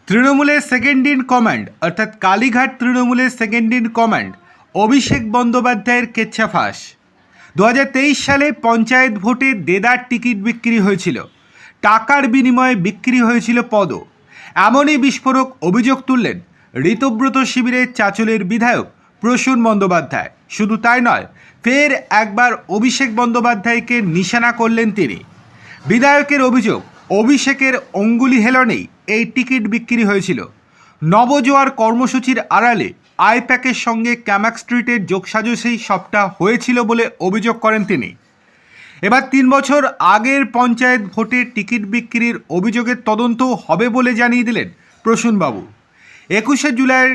তৃণমূলের second in command অর্থাৎ কালীঘাট তৃণমূলের সেকেন্ড ইন কমান্ড অভিষেক বন্দ্যোপাধ্যায়ের কেচ্ছা ফাঁস। 2023 সালে পঞ্চায়েত ভোটে দেদার টিকিট বিক্রি হয়েছিল, টাকার বিনিময়ে বিক্রি হয়েছিল পদও। এমনই বিস্ফোরক অভিযোগ তুললেন ঋতব্রত শিবিরের চাঁচলের বিধায়ক প্রসূন বন্দ্যোপাধ্যায়। শুধু তাই নয়, ফের একবার অভিষেক বন্দ্যোপাধ্যায়কে নিশানা করলেন তিনি। বিধায়কের অভিযোগ, অভিষেকের অঙ্গুলি হেলনেই এই টিকিট বিক্রি হয়েছিল। নবজোয়ার কর্মসূচির আড়ালে আইপ্যাকের সঙ্গে ক্যামাক স্ট্রিটের যোগসাজশেই সবটা হয়েছিল বলে অভিযোগ করেন তিনি। এবার 3 বছর আগের পঞ্চায়েত ভোটের টিকিট বিক্রির অভিযোগের তদন্ত হবে বলে জানিয়ে দিলেন প্রসূনবাবু। 21শে জুলাইয়ের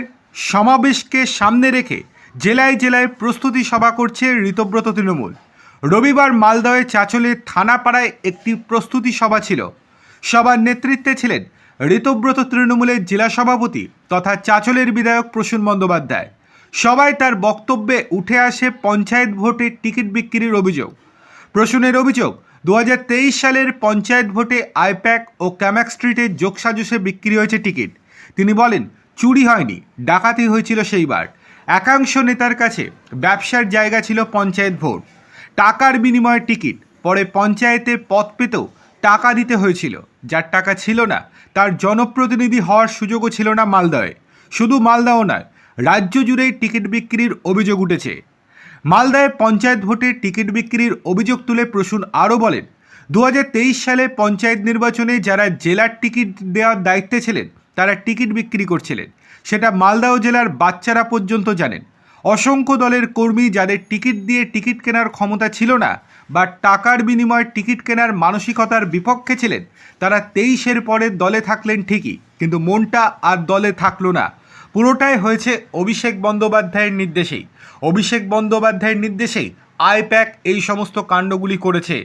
সমাবেশকে সামনে রেখে জেলায় জেলায় প্রস্তুতি সভা করছে ঋতব্রত তৃণমূল। রবিবার মালদহে চাঁচলের থানাপাড়ায় একটি প্রস্তুতি সভা ছিল। সভার নেতৃত্বে ছিলেন ঋতব্রত তৃণমূলের জেলা সভাপতি তথা চাঁচলের বিধায়ক প্রসূন বন্দ্যোপাধ্যায়। সভায় তার বক্তব্যে উঠে আসে পঞ্চায়েত ভোটের টিকিট বিক্রির অভিযোগ। প্রসূনের অভিযোগ, 2023 সালের পঞ্চায়েত ভোটে আইপ্যাক ও ক্যামাক স্ট্রিটের যোগসাজশে বিক্রি হয়েছে টিকিট। তিনি বলেন, চুরি হয়নি, ডাকাতি হয়েছিল সেইবার। একাংশ নেতার কাছে ব্যবসার জায়গা ছিল পঞ্চায়েত ভোট, টাকার বিনিময়ে টিকিট। পরে পঞ্চায়েতে পদ পেতেও টাকা দিতে হয়েছিল। যার টাকা ছিল না তার জনপ্রতিনিধি হওয়ার সুযোগও ছিল না মালদহে। শুধু মালদাও নয়, রাজ্য জুড়েই টিকিট বিক্রির অভিযোগ উঠেছে। মালদায় পঞ্চায়েত ভোটে টিকিট বিক্রির অভিযোগ তুলে প্রসূন আরও বলেন, 2023 সালে পঞ্চায়েত নির্বাচনে যারা জেলার টিকিট দেওয়ার দায়িত্বে ছিলেন তারা টিকিট বিক্রি করছিলেন, সেটা মালদহ জেলার বাচ্চারা পর্যন্ত জানেন। অসংখ্য দলের কর্মী যাদের টিকিট দিয়ে টিকিট কেনার ক্ষমতা ছিল না বা টাকার বিনিময়ে টিকিট কেনার মানসিকতার বিপক্ষে ছিলেন, তারা 23-এর পরে দলে থাকলেন ঠিকই, কিন্তু মনটা আর দলে থাকলো না। পুরোটাই হয়েছে অভিষেক বন্দ্যোপাধ্যায়ের নির্দেশেই। অভিষেক বন্দ্যোপাধ্যায়ের নির্দেশেই আইপ্যাক এই সমস্ত কাণ্ডগুলি করেছে।